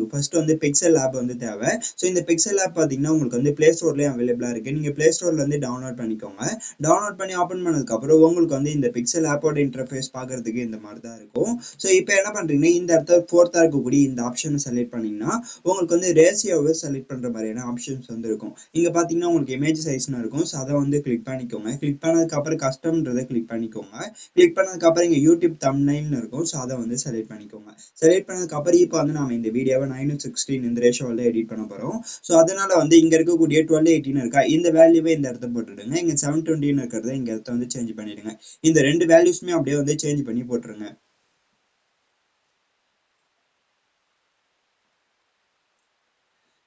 உங்களுக்கு ஃபர்ஸ்ட் வந்து pixel app வந்து தேவை. ஸோ இந்த பிக்சல் ஆப் பார்த்தீங்கன்னா உங்களுக்கு வந்து பிளே ஸ்டோர்லேயே அவைலபிளாக இருக்குது. நீங்கள் பிளே ஸ்டோர்ல வந்து டவுன்லோட் பண்ணிக்கோங்க. டவுன்லோட் பண்ணி ஓப்பன் பண்ணதுக்கப்புறம் உங்களுக்கு வந்து இந்த பிக்சல் ஆப்போட இன்டர்ஃபேஸ் பார்க்கறதுக்கு இந்த மாதிரி தான் இருக்கும். ஸோ இப்போ என்ன பண்ணுறீங்கன்னா இந்த இடத்துல ஃபோர்த்தாக இருக்கக்கூடிய இந்த ஆப்ஷனை செலக்ட் பண்ணிங்கன்னா உங்களுக்கு வந்து ரேஷியோவை செலக்ட் பண்ணுற மாதிரியான ஆப்ஷன்ஸ் வந்து இருக்கும். இங்கே பார்த்தீங்கன்னா உங்களுக்கு இமேஜ் சைஸ்னு இருக்கும். ஸோ அதை வந்து கிளிக் பண்ணிக்கோங்க. கிளிக் பண்ணதுக்கப்புறம் கஸ்டம்ன்றதை கிளிக் பண்ணிக்கோங்க. கிளிக் பண்ணதுக்கப்புறம் இங்கே யூடியூப் தம்ப்நெயில்னு இருக்கும். ஸோ அதை வந்து செலக்ட் பண்ணிக்கோங்க. செலக்ட் பண்ணதுக்கப்புறம் இப்போ வந்து நம்ம இந்த வீடியோவை 9:16 இந்த ரேஷியோவில் எடிட் பண்ண போகிறோம். ஸோ அதனால வந்து இங்கே இருக்கக்கூடிய 12:18 இருக்கா இந்த வேல்யூவை இந்த இடத்த போட்டுடுங்க. இங்கே 7:20 இருக்கிறத இந்த இடத்த வந்து சேஞ்ச் பண்ணிடுங்க. இந்த ரெண்டு வேல்யூஸ்மே அப்படியே வந்து சேஞ்ச் பண்ணி போட்டுருங்க.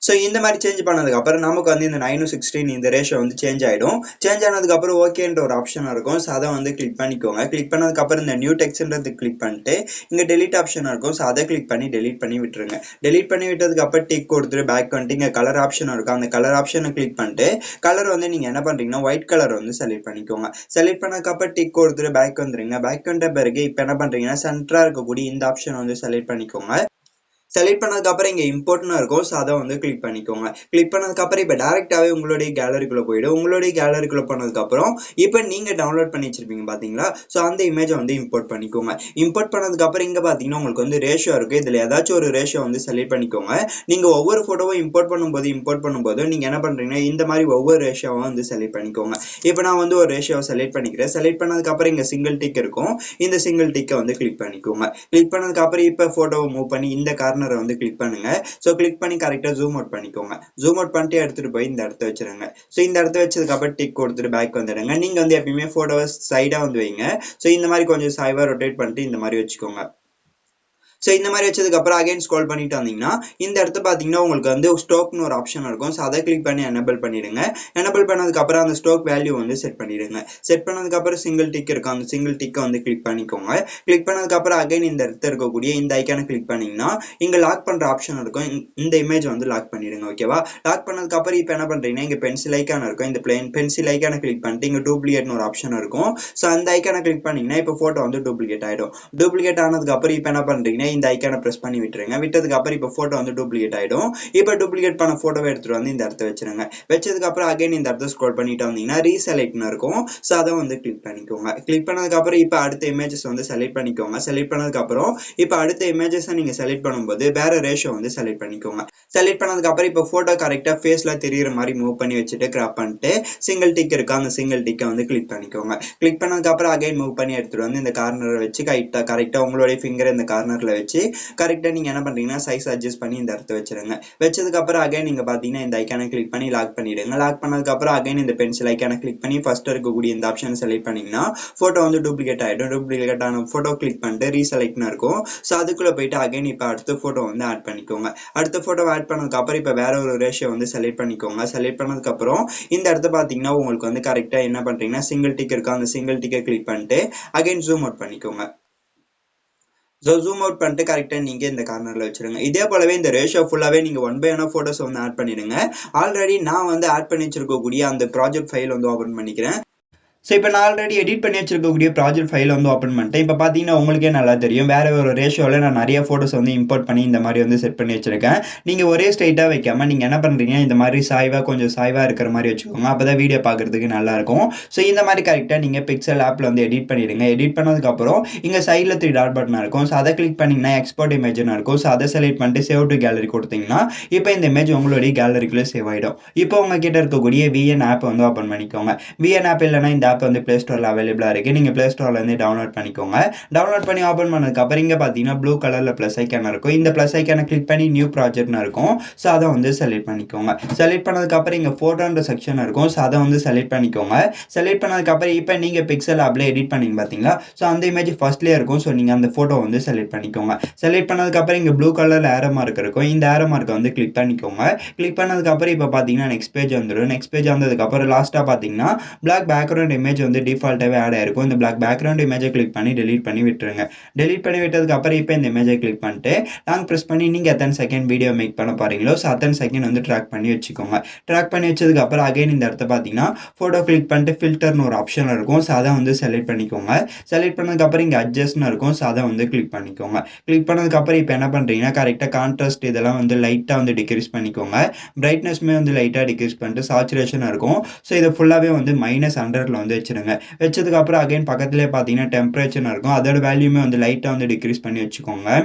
ஸோ இந்த மாதிரி சேஞ்ச் பண்ணதுக்கப்புறம் நமக்கு வந்து இந்த 9:16 இந்த ரேஷியோ வந்து சேஞ்ச் ஆகிடும். சேஞ்ச் ஆனதுக்கப்புறம் ஓகேன்ற ஒரு ஆப்ஷன் இருக்கும். ஸோ அதை வந்து கிளிக் பண்ணிக்கோங்க. கிளிக் பண்ணதுக்கப்புறம் இந்த நியூ டெக்ஸ்ட்ன்றது கிளிக் பண்ணிட்டு இங்கே டெலிட் ஆப்ஷன் இருக்கும். ஸோ அதை கிளிக் பண்ணி டெலிட் பண்ணி விட்டுருங்க. டெலிட் பண்ணி விட்டதுக்கப்புறம் டிக் கொடுத்துட்டு பேக் வந்துட்டு இங்கே கலர் ஆப்ஷன் இருக்கும். அந்த கலர் ஆப்ஷனை கிளிக் பண்ணிட்டு கலர் வந்து நீங்கள் என்ன பண்ணுறீங்கன்னா ஒயிட் கலர் வந்து செலக்ட் பண்ணிக்கோங்க. செலக்ட் பண்ணதுக்கப்புறம் டிக் கொடுத்துட்டு பேக் வந்துருங்க. பேக் வந்த பிறகு இப்போ என்ன பண்ணுறீங்கன்னா சென்டராக இருக்கக்கூடிய இந்த ஆப்ஷன் வந்து செலக்ட் பண்ணிக்கோங்க. செலக்ட் பண்ணதுக்கப்புறம் இங்கே இம்போர்ட்னு இருக்கும். ஸோ அதை வந்து கிளிக் பண்ணிக்கோங்க. கிளிக் பண்ணதுக்கப்புறம் இப்போ டேரெக்டாகவே உங்களுடைய கேலரிக்குள்ளே போயிடும். உங்களுடைய கேலரிக்குள்ளே போனதுக்கப்புறம் இப்போ நீங்கள் டவுன்லோட் பண்ணி வச்சிருப்பீங்க பார்த்தீங்களா? ஸோ அந்த இமேஜை வந்து இம்போர்ட் பண்ணிக்கோங்க. இம்போர்ட் பண்ணதுக்கப்புறம் இங்கே பார்த்தீங்கன்னா உங்களுக்கு வந்து ரேஷியோ இருக்குது. இதில் ஏதாச்சும் ஒரு ரேஷியோ வந்து செலக்ட் பண்ணிக்கோங்க. நீங்கள் ஒவ்வொரு ஃபோட்டோவும் இம்போர்ட் பண்ணும்போது நீங்கள் என்ன பண்ணுறீங்கன்னா இந்த மாதிரி ஒவ்வொரு ரேஷியோவும் வந்து செலக்ட் பண்ணிக்கோங்க. இப்போ நான் வந்து ஒரு ரேஷியோவை செலக்ட் பண்ணிக்கிறேன். செலக்ட் பண்ணதுக்கப்புறம் இங்கே சிங்கிள் டிக் இருக்கும். இந்த சிங்கிள் டிக்கை வந்து கிளிக் பண்ணிக்கோங்க. கிளிக் பண்ணதுக்கப்புறம் இப்போ ஃபோட்டோவை மூவ் பண்ணி இந்த கார்னரை வந்து கிளிக் பண்ணுங்க. ஸோ கிளிக் பண்ணி கரெக்டாக ஜூம் அவுட் பண்ணிக்கோங்க. ஜூம் அவுட் பண்ணிட்டு எடுத்துட்டு போய் இந்த இடத்த வச்சிருங்க. ஸோ இந்த இடத்த வச்சதுக்கப்புறம் டிக் கொடுத்துட்டு பேக் வந்துடுங்க. நீங்கள் வந்து எப்பயுமே ஃபோட்டோவை சைடாக வந்து வைங்க. ஸோ இந்த மாதிரி கொஞ்சம் சாய்வாக ரொட்டேட் பண்ணிட்டு இந்த மாதிரி வச்சுக்கோங்க. ஸோ இந்த மாதிரி வச்சதுக்கப்புறம் அகைன் ஸ்க்ரோல் பண்ணிட்டு வந்தீங்கன்னா இந்த இடத்த பார்த்தீங்கன்னா உங்களுக்கு வந்து ஸ்டோக்னு ஒரு ஆப்ஷன் இருக்கும். ஸோ அதை கிளிக் பண்ணி எனேபிள் பண்ணிடுங்க. எனேபிள் பண்ணதுக்கப்புறம் அந்த ஸ்டோக் வேல்யூ வந்து செட் பண்ணிடுங்க. செட் பண்ணதுக்கப்புறம் சிங்கிள் டிக் இருக்கும். அந்த சிங்கிள் டிக்கை வந்து கிளிக் பண்ணிக்கோங்க. கிளிக் பண்ணதுக்கப்புறம் அகைன் இந்த இடத்துல இருக்கக்கூடிய இந்த ஐக்கானை கிளிக் பண்ணிங்கன்னா இங்கே லாக் பண்ணுற ஆப்ஷன் இருக்கும். இந்த இமேஜ் வந்து லாக் பண்ணிடுங்க. ஓகேவா? லாக் பண்ணதுக்கப்புறம் இப்போ என்ன பண்ணுறீங்கன்னா இங்கே பென்சில் ஐக்கான இருக்கும். இந்த பென்சில் ஐக்கானை கிளிக் பண்ணிட்டு இங்கே டூப்ளிகேட்னு ஒரு ஆப்ஷன் இருக்கும். ஸோ அந்த ஐக்கானை கிளிக் பண்ணிங்கன்னா இப்போ ஃபோட்டோ வந்து டூப்ளிகேட் ஆகிடும். டூப்ளிகேட் ஆனதுக்கப்புறம் இப்போ என்ன பண்ணுறீங்கன்னா இந்த ஐக்கானை பிரஸ் பண்ணி விட்டுருங்க. விட்டதுக்கு அப்புறம் இப்போ போட்டோ வந்து டூப்ளிகேட் ஆயிடும். இப்போ டூப்ளிகேட் பண்ண போட்டோவை எடுத்துட்டு வந்து இந்த இடத்த வச்சிருங்க. வச்சதுக்கு அப்புறம் அகைன் இந்த இடத்த ஸ்க்ரோல் பண்ணிட்டு வந்தீங்கன்னா ரீசெலக்ட்னு இருக்கும். ஸோ அதை வந்து கிளிக் பண்ணிக்கோங்க. கிளிக் பண்ணதுக்கு அப்புறம் இப்போ அடுத்த இமேஜஸ் வந்து செலக்ட் பண்ணிக்கோங்க. செலக்ட் பண்ணதுக்கு அப்புறம் இப்போ அடுத்த இமேஜஸை நீங்க செலக்ட் பண்ணும்போது வேற ரேஷியோ வந்து செலக்ட் பண்ணிக்கோங்க. செலக்ட் பண்ணதுக்கு அப்புறம் இப்போ போட்டோ கரெக்டா ஃபேஸ்ல தெரியுற மாதிரி மூவ் பண்ணி வச்சுட்டு கிராப் பண்ணிட்டு சிங்கிள் டிக் இருக்கு. அந்த சிங்கிள் டிக்கை வந்து கிளிக் பண்ணிக்கோங்க. கிளிக் பண்ணதுக்கு அப்புறம் அகைன் மூவ் பண்ணி எடுத்துட்டு வந்து இந்த கார்னரை வச்சு கரெக்டா உங்களுடைய ஃபிங்கர் இந்த கார்னர்ல வச்சு கரெக்டாக நீங்கள் என்ன பண்ணுறீங்கன்னா சைஸ் அட்ஜஸ்ட் பண்ணி இந்த இடத்த வச்சிருங்க. வச்சதுக்கப்புறம் அகைன் நீங்கள் பார்த்தீங்கன்னா இந்த ஐக்கானை கிளிக் பண்ணி லாக் பண்ணிவிடுங்க. லாக் பண்ணதுக்கப்புறம் அகைன் இந்த பென்சில் ஐக்கானை கிளிக் பண்ணி ஃபர்ஸ்ட் இருக்கக்கூடிய இந்த ஆப்ஷன் செலக்ட் பண்ணிங்கன்னா ஃபோட்டோ வந்து டூப்ளிகேட் ஆகிடும். டூப்ளிகேட் ஆன ஃபோட்டோ கிளிக் பண்ணிட்டு ரீசெலக்ட்னு இருக்கும். ஸோ அதுக்குள்ளே போயிட்டு அகைன் இப்போ அடுத்த ஃபோட்டோ வந்து ஆட் பண்ணிக்கோங்க. அடுத்த ஃபோட்டோ ஆட் பண்ணதுக்கப்புறம் இப்போ வேற ஒரு ரேஷியோ வந்து செலக்ட் பண்ணிக்கோங்க. செலக்ட் பண்ணதுக்கப்புறம் இந்த இடத்த பார்த்தீங்கன்னா உங்களுக்கு வந்து கரெக்டாக என்ன பண்ணுறீங்கன்னா சிங்கிள் டிக் இருக்கும். அந்த சிங்கிள் டிக்கை கிளிக் பண்ணிட்டு அகைன் ஜூம் அவுட் பண்ணிக்கோங்க. ஸோ ஜூம் அவுட் பண்ணிட்டு கரெக்டாக நீங்கள் இந்த கார்னரில் வச்சுருங்க. இதே போலவே இந்த ரேஷியோ ஃபுல்லாகவே நீங்கள் 1/1 ஃபோட்டோஸ் வந்து ஆட் பண்ணிடுங்க. ஆல்ரெடி நான் வந்து ஆட் பண்ணி வச்சிருக்கக்கூடிய அந்த ப்ராஜெக்ட் ஃபைல் வந்து ஓப்பன் பண்ணிக்கிறேன். ஸோ இப்போ நான் ஆல்ரெடி எடிட் பண்ணி வச்சிருக்கக்கூடிய ப்ராஜெக்ட் ஃபைல் வந்து ஓப்பன் பண்ணிட்டேன். இப்போ பார்த்தீங்கன்னா உங்களுக்கே நல்லா தெரியும் வேறு ஒரு ரேஷியோவில் நான் நிறைய ஃபோட்டோஸ் வந்து இம்போர்ட் பண்ணி இந்த மாதிரி வந்து செட் பண்ணி வச்சிருக்கேன். நீங்கள் ஒரே ஸ்ட்ரைட்டாக வைக்காமல் நீங்கள் என்ன பண்ணுறீங்க இந்த மாதிரி கொஞ்சம் சாய்வாக இருக்கிற மாதிரி வச்சுக்கோங்க. அப்போ தான் வீடியோ பார்க்குறதுக்கு நல்லாயிருக்கும். ஸோ இந்த மாதிரி கரெக்டாக நீங்கள் பிக்சல் ஆப்பில் வந்து எடிட் பண்ணிவிடுங்க. எடிட் பண்ணதுக்கப்புறம் இங்கே சைடில் 3 டாட் பட்டன் இருக்கும். ஸோ அதை கிளிக் பண்ணிங்கன்னா எக்ஸ்போர்ட் இமேஜ்னு இருக்கும். ஸோ அதை செலக்ட் பண்ணிட்டு சேவ் டு கேலரி கொடுத்தீங்கன்னா இப்போ இந்த இமேஜ் உங்களுடைய கேலரிக்குள்ளே சேவ் ஆகிடும். இப்போ உங்ககிட்ட இருக்கக்கூடிய VN ஆப் வந்து ஓப்பன் பண்ணிக்கோங்க. VN ஆப் இல்லைனா இந்த ஆப் வந்து ப்ளே ஸ்டோரில் அவைலபிளாக இருக்குது. நீங்கள் ப்ளே ஸ்டோர்லேருந்து டவுன்லோட் பண்ணிக்கோங்க. டவுன்லோட் பண்ணி ஓப்பன் பண்ணதுக்கப்புறம் இங்கே பார்த்தீங்கன்னா ப்ளூ கலரில் ப்ளஸ் ஐக்கான இருக்கும். இந்த ப்ளஸ் ஐக்கானை கிளிக் பண்ணி நியூ ப்ராஜெக்ட்னு இருக்கும். ஸோ அதை வந்து செலக்ட் பண்ணிக்கோங்க. செலக்ட் பண்ணதுக்கப்புறம் இங்கே ஃபோட்டோன்ற செக்ஷன் இருக்கும். ஸோ அதை வந்து செலக்ட் பண்ணிக்கோங்க. செலக்ட் பண்ணதுக்கப்புறம் இப்போ நீங்கள் பிக்சல் ஆப்பில் எடிட் பண்ணிங்க பார்த்தீங்களா? ஸோ அந்த இமேஜ் ஃபர்ஸ்ட்லேயே இருக்கும். ஸோ நீங்கள் அந்த ஃபோட்டோ வந்து செலக்ட் பண்ணிக்கோங்க. செலக்ட் பண்ணதுக்கப்புறம் இங்கே ப்ளூ கலரில் ஏரோ மார்க் இருக்கும். இந்த ஏரோ மார்க்கை வந்து கிளிக் பண்ணிக்கோங்க. கிளிக் பண்ணதுக்கப்புறம் இப்போ பார்த்தீங்கன்னா நெக்ஸ்ட் பேஜ் வந்துடும். நெக்ஸ்ட் பேஜ் வந்ததுக்கப்புறம் லாஸ்ட்டாக பார்த்தீங்கன்னா பிளாக் பேக்ரவுண்ட் இமேஜ் வந்து டிஃபால்ட்டாகவே ஆட் ஆயிருக்கும். இந்த பிளாக் பேக்ரவுண்ட் இமேஜை கிளிக் பண்ணி டெலீட் பண்ணி விட்டுருங்க. டெலீட் பண்ணி விட்டதுக்கு அப்புறம் இப்போ இந்த இமேஜை கிளிக் பண்ணிட்டு லாங் ப்ரெஸ் பண்ணி நீங்கள் எத்தனை செகண்ட் வீடியோ மேக் பண்ண போகிறீங்களோ ஸோ அத்தனை செகண்ட் வந்து ட்ராக் பண்ணி வச்சுக்கோங்க. ட்ராக் பண்ணி வச்சதுக்கு அப்புறம் அகைன் இந்த இடத்த பார்த்தீங்கன்னா ஃபோட்டோ கிளிக் பண்ணிட்டு ஃபில்டர்னு ஒரு ஆப்ஷன் இருக்கும். ஸோ அதை வந்து செலக்ட் பண்ணிக்கோங்க. செலக்ட் பண்ணதுக்கப்புறம் இங்கே அட்ஜஸ்ட்னு இருக்கும். ஸோ அதை வந்து கிளிக் பண்ணிக்கோங்க. கிளிக் பண்ணதுக்கப்புறம் இப்போ என்ன பண்ணுறீங்கன்னா கரெக்டாக கான்ட்ராஸ்ட் இதெல்லாம் வந்து லைட்டாக வந்து டிக்ரீஸ் பண்ணிக்கோங்க. பிரைட்னஸ்மே வந்து லைட்டாக டிக்ரீஸ் பண்ணிட்டு சாச்சுரேஷன் இருக்கும். ஸோ இதை ஃபுல்லாகவே வந்து -100ல் வந்து வச்சுருங்க. வச்சதுக்கப்புறம் அகைன் பக்கத்துலேயே பார்த்தீங்கன்னா டெம்பரேச்சர்னு இருக்கும். அதோட வேல்யூமே வந்து லைட்டாக வந்து டிக்ரீஸ் பண்ணி வச்சுக்கோங்க.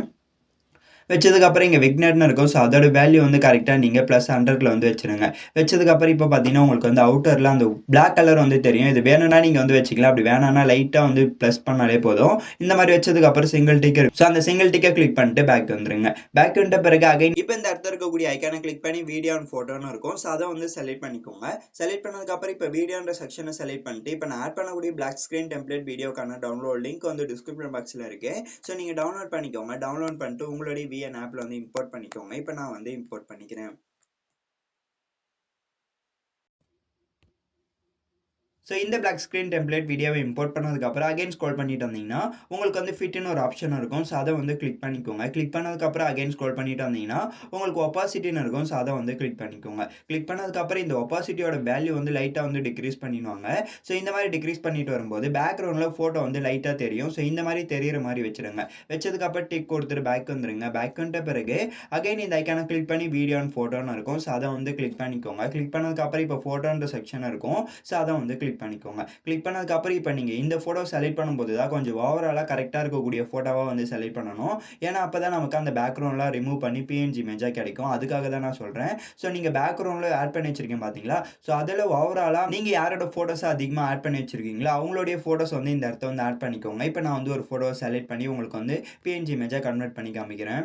வச்சதுக்கப்புறம் இங்கே விக்னட்னு இருக்கும். ஸோ அதோட வேல்யூ வந்து கரெக்டாக நீங்கள் +100ல் வந்து வச்சுருங்க. வச்சதுக்கப்புறம் இப்போ பார்த்தீங்கன்னா உங்களுக்கு வந்து அவுட்டரில் அந்த பிளாக் கலர் வந்து தெரியும். இது வேணும்னா நீங்கள் வந்து வச்சுக்கலாம். அப்படி வேணாம்னா லைட்டாக வந்து ப்ளஸ் பண்ணாலே போதும். இந்த மாதிரி வச்சதுக்கப்புறம் சிங்கிள் டிக் இருக்கும். ஸோ அந்த சிங்கிள் டிக்கை கிளிக் பண்ணிட்டு பேக் வந்துருங்க. பேக் வந்துட்ட பிறகு அகைன் இப்போ இந்த இடத்துல இருக்கக்கூடிய ஐக்கானை கிளிக் பண்ணி வீடியோ அண்ட் ஃபோட்டோன்னு இருக்கும். ஸோ அதை வந்து செலக்ட் பண்ணிக்கோங்க. செலக்ட் பண்ணதுக்கப்புறம் இப்போ வீடியோன்ற செக்ஷனை செலக்ட் பண்ணிட்டு இப்போ நான் ஆட் பண்ணக்கூடிய பிளாக் ஸ்க்ரீன் டெம்ப்ளேட் வீடியோக்கான டவுன்லோட் லிங்க் வந்து டிஸ்கிரிப்ஷன் பாக்ஸில் இருக்கு. ஸோ நீங்கள் டவுன்லோட் பண்ணிக்கோங்க. டவுன்லோட் பண்ணிட்டு உங்களுடைய VN ஆப்ல வந்து இம்போர்ட் பண்ணிக்கோங்க. இப்போ நான் வந்து இம்போர்ட் பண்ணிக்கிறேன். ஸோ இந்த பிளாக் ஸ்க்ரீன் டெம்ப்ளேட் வீடியோவை இம்போர்ட் பண்ணதுக்கப்புறம் அகைன் ஸ்க்ரோல் பண்ணிட்டு வந்தீங்கன்னா உங்களுக்கு வந்து ஃபிட்னு ஒரு ஆப்ஷன் இருக்கும். ஸோ அதை வந்து கிளிக் பண்ணிக்கோங்க. கிளிக் பண்ணதுக்கப்புறம் அகைன் ஸ்க்ரோல் பண்ணிட்டு வந்தீங்கன்னா உங்களுக்கு ஒப்பாசிட்டின்னு இருக்கும். ஸோ அதை வந்து கிளிக் பண்ணிக்கோங்க. கிளிக் பண்ணதுக்கப்புறம் இந்த ஒப்பாசிட்டியோட வேல்யூ வந்து லைட்டாக வந்து டிக்ரீஸ் பண்ணிடுவாங்க. ஸோ இந்த மாதிரி டிக்ரீஸ் பண்ணிட்டு வரும்போது பேக்ரவுண்டில் ஃபோட்டோ வந்து லைட்டாக தெரியும். ஸோ இந்த மாதிரி தெரியிற மாதிரி வச்சுருங்க. வச்சதுக்கப்புறம் டிக் கொடுத்துட்டு பேக் வந்துருங்க. பேக் வந்துட்ட பிறகு அகைன் இந்த ஐக்கானை கிளிக் பண்ணி வீடியோ அண்ட் ஃபோட்டோன்னு இருக்கும். ஸோ அதை வந்து கிளிக் பண்ணிக்கோங்க. கிளிக் பண்ணதுக்கப்புறம் இப்போ ஃபோட்டோன்ற செக்ஷன் இருக்கும். ஸோ அதை வந்து கிளிக் பண்ணிக்கோங்க. கிளிக் பண்ணதுக்கப்புறம் இப்போ நீங்கள் இந்த ஃபோட்டோ செலக்ட் பண்ணும்போது தான் கொஞ்சம் ஓவராலாக கரெக்டாக இருக்கக்கூடிய ஃபோட்டோவாக வந்து செலக்ட் பண்ணணும். ஏன்னா அப்போ தான் நமக்கு அந்த பேக்ரவுண்ட்லாம் ரிமூவ் பண்ணி PNG இமேஜாக கிடைக்கும். அதுக்காக தான் நான் சொல்கிறேன். ஸோ நீங்கள் பேக்ரவுண்டில் ஆட் பண்ணி வச்சிருக்கீங்க பார்த்தீங்களா? ஸோ அதில் ஓவராலாக நீங்கள் யாரோட ஃபோட்டோஸை அதிகமாக ஆட் பண்ணி வச்சிருக்கீங்களோ அவங்களுடைய ஃபோட்டோஸ் வந்து இந்த இடத்த வந்து ஆட் பண்ணிக்கோங்க. இப்போ நான் வந்து ஒரு ஃபோட்டோவை செலக்ட் பண்ணி உங்களுக்கு வந்து PNG இமேஜாக கன்வெர்ட் பண்ணி காமிக்கிறேன்.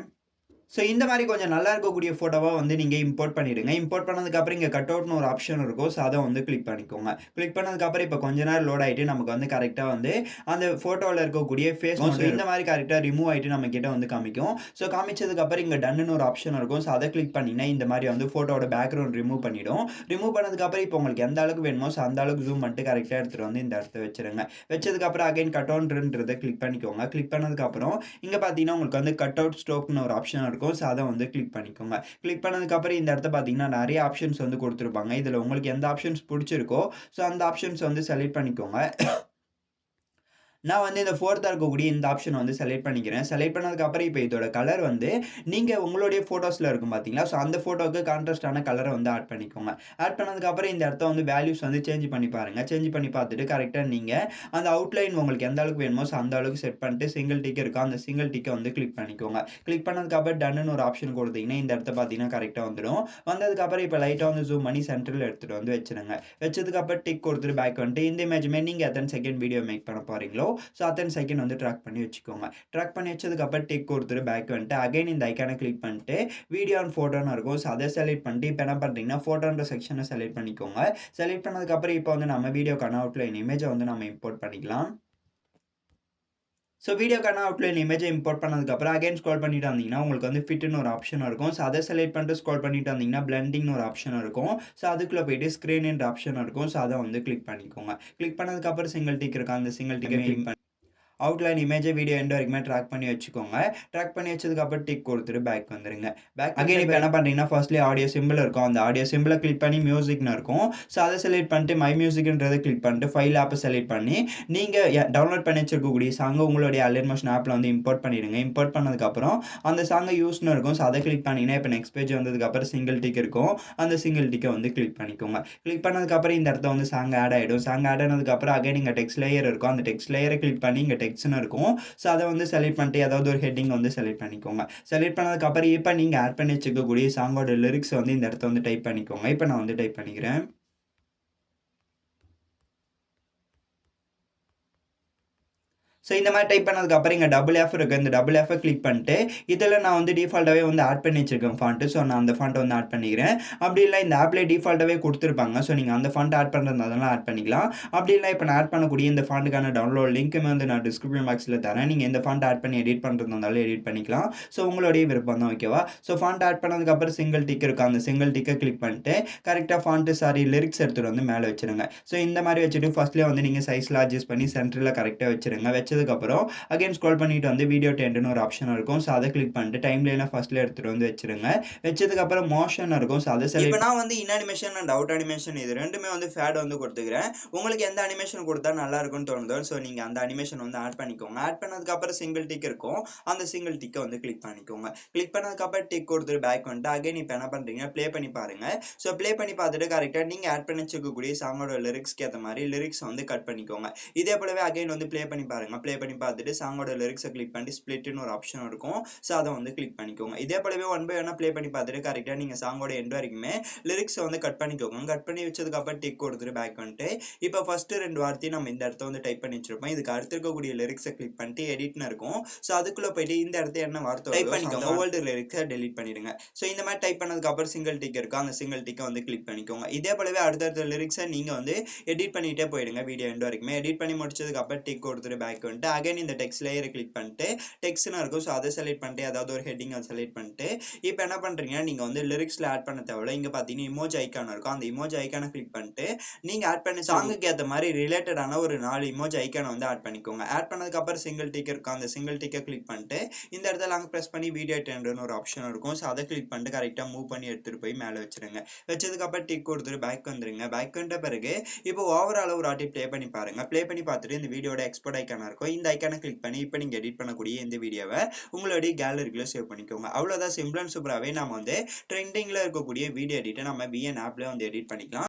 ஸோ இந்த மாதிரி கொஞ்சம் நல்லா இருக்கக்கூடிய ஃபோட்டோவாக வந்து நீங்கள் இம்போர்ட் பண்ணிவிடுங்க. இம்போர்ட் பண்ணதுக்கப்புறம் இங்கே கட் அவுட்னு ஒரு ஆப்ஷன் இருக்கும். ஸோ அதை வந்து கிளிக் பண்ணிக்கோங்க. கிளிக் பண்ணதுக்கப்புறம் இப்போ கொஞ்ச நேரம் லோட் ஆகிட்டு நமக்கு வந்து கரெக்டாக வந்து அந்த ஃபோட்டோவில் இருக்கக்கூடிய ஃபேஸ் ஸோ இந்த மாதிரி கரெக்டாக ரிமூவ் ஆகிட்டு நம்ம கிட்ட வந்து காமிக்கும். ஸோ காமிச்சதுக்கப்புறம் இங்கே டன்னு ஒரு ஆப்ஷன் இருக்கும். ஸோ அதை கிளிக் பண்ணிங்கன்னா இந்த மாதிரி வந்து ஃபோட்டோட பேக்ரவுண்ட் ரிமூவ் பண்ணிடும். ரிமூவ் பண்ணதுக்கப்புறம் இப்போ உங்களுக்கு எந்த அளவுக்கு வேணுமோ ஸோ அந்த அளவுக்கு ஜூம் பண்ணிட்டு கரெக்டாக எடுத்துகிட்டு வந்து இந்த இடத்த வச்சுருங்க. வச்சதுக்கப்புறம் அகைன் கட் அவுட்ன்றதை கிளிக் பண்ணிக்கோங்க. கிளிக் பண்ணதுக்கப்புறம் இங்கே பார்த்தீங்கன்னா உங்களுக்கு வந்து கட் அவுட் ஸ்ட்ரோக்னு ஒரு ஆப்ஷன் இருக்கும். ஸோ அதை வந்து கிளிக் பண்ணிக்கோங்க. கிளிக் பண்ணதுக்கப்புறம் இந்த இடத்த பார்த்தீங்கன்னா நிறைய ஆப்ஷன்ஸ் வந்து கொடுத்துருப்பாங்க. இதில் உங்களுக்கு எந்த ஆப்ஷன்ஸ் பிடிச்சிருக்கோ ஸோ அந்த ஆப்ஷன்ஸ் வந்து செலக்ட் பண்ணிக்கோங்க. நான் வந்து இந்த 4th இருக்கக்கூடிய இந்த ஆப்ஷன் வந்து செலக்ட் பண்ணிக்கிறேன். செலக்ட் பண்ணதுக்கப்புறம் இப்போ இதோட கலர் வந்து நீங்கள் உங்களுடைய ஃபோட்டோஸில் இருக்கும் பார்த்தீங்களா? ஸோ அந்த ஃபோட்டோவுக்கு கான்ட்ராஸ்டான கலரை வந்து ஆட் பண்ணிக்கோங்க. ஆட் பண்ணதுக்கப்புறம் இந்த இடத்த வந்து வேல்யூஸ் வந்து சேஞ்ச் பண்ணி பாருங்கள். சேஞ்ச் பண்ணி பார்த்துட்டு கரெக்டாக நீங்கள் அந்த அவுட்லைன் உங்களுக்கு எந்த அளவுக்கு வேணுமோ ஸோ அந்த அளவுக்கு செட் பண்ணிட்டு சிங்கிள் டிக் இருக்கும். அந்த சிங்கிள் டிக்கை வந்து கிளிக் பண்ணிக்கோங்க. கிளிக் பண்ணதுக்கப்புறம் டன்னு ஒரு ஆப்ஷன் கொடுத்தீங்கன்னா இந்த இடத்த பார்த்தீங்கன்னா கரெக்டாக வந்துடும். வந்ததுக்கப்புறம் இப்போ லைட்டாக வந்து ஜூம் பண்ணி சென்டரில் எடுத்துகிட்டு வந்து வச்சுருங்க. வச்சதுக்கப்புறம் டிக் கொடுத்துட்டு பேக் வந்துட்டு இந்த இமேஜுமே நீங்கள் எத்தனை செகண்ட் வீடியோ மேக் பண்ண போகிறீங்களோ ஸோ அத்தனை செகண்ட் வந்து ட்ராக் பண்ணி வச்சுக்கோங்க. ட்ராக் பண்ணி வச்சதுக்கப்புறம் டிக் கொடுத்துட்டு பேக் வந்துட்டு அகைன் இந்த ஐக்கானை கிளிக் பண்ணிட்டு வீடியோ அண்ட் ஃபோட்டோன்னு இருக்கும். ஸோ அதை செலக்ட் பண்ணிட்டு இப்போ என்ன பண்ணுறீங்கன்னா ஃபோட்டோன்ற செக்ஷனை செலக்ட் பண்ணிக்கோங்க. செலக்ட் பண்ணதுக்கப்புறம் இப்போ வந்து நம்ம வீடியோக்கான அவுட்லைன் இமேஜை வந்து நம்ம இம்போர்ட் பண்ணிக்கலாம். ஸோ வீடியோக்கான அவுட்லைன் இமேஜை இம்போர்ட் பண்ணதுக்கப்புறம் அகைன் ஸ்க்ரோல் பண்ணிட்டு வந்தீங்கன்னா உங்களுக்கு வந்து ஃபிட்னு ஒரு ஆப்ஷன் இருக்கும். ஸோ அதை செலக்ட் பண்ணிட்டு ஸ்க்ரோல் பண்ணிட்டு வந்தீங்கன்னா பிளெண்டிங்னு ஒரு ஆப்ஷன் இருக்கும். ஸோ அதுக்குள்ளே போயிட்டு ஸ்க்ரீன்ன்ற ஆப்ஷன் இருக்கும். ஸோ அதை வந்து கிளிக் பண்ணிக்கோங்க. கிளிக் பண்ணதுக்கப்புறம் சிங்கிள் டிக் இருக்கும். அந்த சிங்கிள் டிக்கை கிளிக் பண்ணி அவுட்லைன் இமேஜை வீடியோ எண்ட் வரைக்குமே ட்ராக் பண்ணி வச்சுக்கோங்க. ட்ராக் பண்ணி வச்சதுக்கப்புறம் டிக் கொடுத்துட்டு பேக் வந்துருங்க. பேக் அகைன் இப்போ என்ன பண்ணுறீங்கன்னா ஃபர்ஸ்ட்லேயே ஆடியோ சிம்பிள் இருக்கும். அந்த ஆடியோ சிம்பிளை கிளிக் பண்ணி மியூசிக்னு இருக்கும். ஸோ அதை செலக்ட் பண்ணிட்டு மை மியூசிக்ன்றதை கிளிக் பண்ணிட்டு ஃபைல் ஆப்பை செலக்ட் பண்ணி நீங்கள் டவுன்லோட் பண்ணி வச்சிருக்கக்கூடிய சாங்கை உங்களுடைய அலைட் மோஷன் ஆப்பில் வந்து இம்போர்ட் பண்ணிவிடுங்க. இம்போர்ட் பண்ணதுக்கப்புறம் அந்த சாங்கை யூஸ்னு இருக்கும். ஸோ அதை கிளிக் பண்ணிங்கன்னா இப்போ நெக்ஸ்ட் பேஜ் வந்ததுக்கப்புறம் சிங்கிள் டிக் இருக்கும். அந்த சிங்கிள் டிக்கை வந்து கிளிக் பண்ணிக்கோங்க. கிளிக் பண்ணதுக்கப்புறம் இந்த இடத்த வந்து சாங் ஆட் ஆகிடும். சாங் ஆட் ஆனதுக்கப்புறம் அகைன் இங்கே டெக்ஸ்ட் லேயர் இருக்கும். அந்த டெக்ஸ்ட் லேயரை கிளிக் பண்ணி இங்கே டெக்ஸ்ட்னு இருக்கும். ஸோ அதை வந்து செலக்ட் பண்ணிட்டு ஏதாவது ஒரு ஹெட்டிங் வந்து செலக்ட் பண்ணிக்கோங்க. செலக்ட் பண்ணதுக்கப்புறம் இப்போ நீங்கள் ஆட் பண்ணி வச்சுக்கக்கூடிய சாங்கோட லிரிக்ஸ் வந்து இந்த இடத்த வந்து டைப் பண்ணிக்கோங்க. இப்போ நான் வந்து டைப் பண்ணிக்கிறேன். ஸோ இந்த மாதிரி டைப் பண்ணதுக்கப்புறம் இங்கே டபுள் எஃப் இருக்குது. இந்த டபுள் எஃப் கிளிக் பண்ணிட்டு இதில் நான் வந்து டிஃபால்ட்டாகவே வந்து ஆட் பண்ணி வச்சிருக்கேன் ஃபாண்ட்டு. ஸோ நான் அந்த ஃபாண்ட்டை வந்து ஆட் பண்ணிக்கிறேன். அப்படி இல்லை இந்த ஆப்லேயே டிஃபால்ட்டாகவே கொடுத்துருப்பாங்க. ஸோ நீங்கள் அந்த ஃபாண்ட் ஆட் பண்ணுறதுனால ஆட் பண்ணிக்கலாம். அப்படி இல்லை இப்போ நான் ஆட் பண்ணக்கூடிய இந்த ஃபாண்ட்டுக்கான டவுன்லோட் லிங்க்குமே வந்து நான் டிஸ்கிரிப்ஷன் பாக்ஸில் தரேன். நீங்கள் இந்த ஃபாண்ட் ஆட் பண்ணி எடிட் பண்ணுறதுனாலும் எடிட் பண்ணிக்கலாம். ஸோ உங்களுடைய விருப்பம் தான், ஓகேவா? ஸோ ஃபாண்ட் ஆட் பண்ணதுக்கப்புறம் சிங்கிள் டிக் இருக்கும். அந்த சிங்கிள் டிக்கை கிளிக் பண்ணிட்டு கரெக்டாக ஃபாண்ட்டு லிரிக்ஸ் எடுத்துகிட்டு வந்து மேலே வச்சுருங்க. ஸோ இந்த மாதிரி வச்சுட்டு ஃபஸ்ட்லேயே வந்து நீங்கள் சைஸில் அட்ஜஸ்ட் பண்ணி சென்டரில் கரெக்டாக வச்சுருங்க. வச்சதுக்கப்புறம் அகைன் ஸ்க்ரோல் பண்ணிட்டு வந்து வீடியோ டென்ட்னு ஒரு ஆப்ஷன் இருக்கும். ஸோ அதை கிளிக் பண்ணிட்டு டைம் லைனை ஃபர்ஸ்ட்ல எடுத்துட்டு வந்து வச்சிருங்க. வச்சதுக்கப்புறம் மோஷன் இருக்கும். ஸோ அதை இப்போ நான் வந்து இன் அனிமேஷன் அண்ட் அவுட் அனிமேஷன் இது ரெண்டுமே வந்து ஃபேட் வந்து கொடுத்துக்கிறேன். உங்களுக்கு எந்த அனிமேஷன் கொடுத்தா நல்லா இருக்கும்னு தோணுதோ ஸோ நீங்கள் அந்த அனிமேஷன் வந்து ஆட் பண்ணிக்கோங்க. ஆட் பண்ணதுக்கப்புறம் சிங்கிள் டிக் இருக்கும். அந்த சிங்கிள் டிக்கை வந்து கிளிக் பண்ணிக்கோங்க. கிளிக் பண்ணதுக்கப்புறம் டிக் கொடுத்துட்டு பேக் வந்துட்டு அகைன் இப்போ என்ன பண்ணுறீங்க, ப்ளே பண்ணி பாருங்க. ஸோ ப்ளே பண்ணி பார்த்துட்டு கரெக்டாக நீங்கள் ஆட் பண்ணி வச்சுக்கக்கூடிய சாங்கோட லிரிக்ஸ்க்கு ஏற்ற மாதிரி லிரிக்ஸ் வந்து கட் பண்ணிக்கோங்க. இதே போலவே அகைன் வந்து ப்ளே பண்ணி பாருங்க. ப்ளே பண்ணி பார்த்துட்டு சாங்கோட லிரிக்ஸை கிளிக் பண்ணி ஸ்ப்ளிட்னு ஒரு ஆப்ஷன் இருக்கும். ஸோ அதை வந்து கிளிக் பண்ணிக்கோங்க. இதே போலவே ஒன் பை ஒன்னா ப்ளே பண்ணி பார்த்துட்டு கரெக்டாக நீங்கள் சாங்கோட எண்ட் வரைக்குமே லிரிக்ஸை வந்து கட் பண்ணிக்கோங்க. கட் பண்ணி வச்சதுக்கு அப்புறம் டிக் கொடுத்துட்டு பேக் வந்துட்டு இப்போ ஃபர்ஸ்ட் 2 வார்த்தையும் நம்ம இந்த இடத்த வந்து டைப் பண்ணி வச்சிருப்போம். இதுக்கு அடுத்து இருக்கக்கூடிய லிரிக்ஸை கிளிக் பண்ணிட்டு எடிட்னு இருக்கும். ஸோ அதுக்குள்ள போயிட்டு இந்த இடத்த என்ன வார்த்தை டைப் பண்ணிக்கோங்க. ஓல்டு லிரிக்ஸை டெலிட் பண்ணிடுங்க. ஸோ இந்த மாதிரி டைப் பண்ணதுக்கு அப்புறம் சிங்கிள் டிக் இருக்கும். அந்த சிங்கிள் டிக்கை வந்து கிளிக் பண்ணிக்கோங்க. இதே போலவே அடுத்தடுத்த லிரிக்ஸை நீங்க வந்து எடிட் பண்ணிட்டே போயிடுங்க. வீடியோ எண்ட் வரைக்குமே எடிட் பண்ணி முடிச்சதுக்கு அப்புறம் டிக் கொடுத்துட்டு பேக் வந்துட்டு அகைன் இந்த டெக்ஸ்ட் லேயரை கிளிக் பண்ணிட்டு டெக்ஸ்ட்னு இருக்கும். ஸோ அதை செலக்ட் பண்ணிட்டு ஏதாவது ஒரு ஹெட்டிங் செலக்ட் பண்ணிட்டு இப்போ என்ன பண்றீங்க, நீங்க வந்து லிரிக்ஸ்ல ஆட் பண்ண தேவையில்ல. இங்க பாத்தீங்கன்னா இமோஜி ஐக்கான் இருக்கும். அந்த இமோஜி ஐக்கானை கிளிக் பண்ணிட்டு நீங்க ஆட் பண்ண சாங்குக்கு ஏற்ற மாதிரி ரிலேட்டடான ஒரு 4 இமோஜி ஐக்கானை வந்து ஆட் பண்ணிக்கோங்க. ஆட் பண்ணதுக்கு அப்புறம் சிங்கிள் டிக் இருக்கும். அந்த சிங்கிள் டிக்கை கிளிக் பண்ணிட்டு இந்த இடத்துல லாங் பிரஸ் பண்ணி வீடியோ டென்ட்னு ஒரு ஆப்ஷன் இருக்கும். ஸோ அதை கிளிக் பண்ணிட்டு கரெக்டா மூவ் பண்ணி எடுத்துட்டு போய் மேலே வச்சிருங்க. வச்சதுக்கு அப்புறம் டிக் கொடுத்துட்டு பேக் வந்துருங்க. பேக் வந்த பிறகு இப்போ ஓவரால் ஒரு வாட்டி ப்ளே பண்ணி பாருங்க. ப்ளே பண்ணி பார்த்துட்டு இந்த வீடியோட எக்ஸ்போர்ட் ஐக்கான இருக்கும். இந்த ஐக்கானை கிளிக் பண்ணி இப்போ நீங்க எடிட் பண்ணக்கூடிய இந்த வீடியோவை உங்களுடைய கேலரிக்குள்ள சேவ் பண்ணிக்கோங்க. அவ்வளவுதான், சிம்பிள் அண்ட் சூப்பராகவே நம்ம வந்து ட்ரெண்டிங்ல இருக்கக்கூடிய வீடியோ எடிட்டை நம்ம VN ஆப்ல வந்து எடிட் பண்ணிக்கலாம்.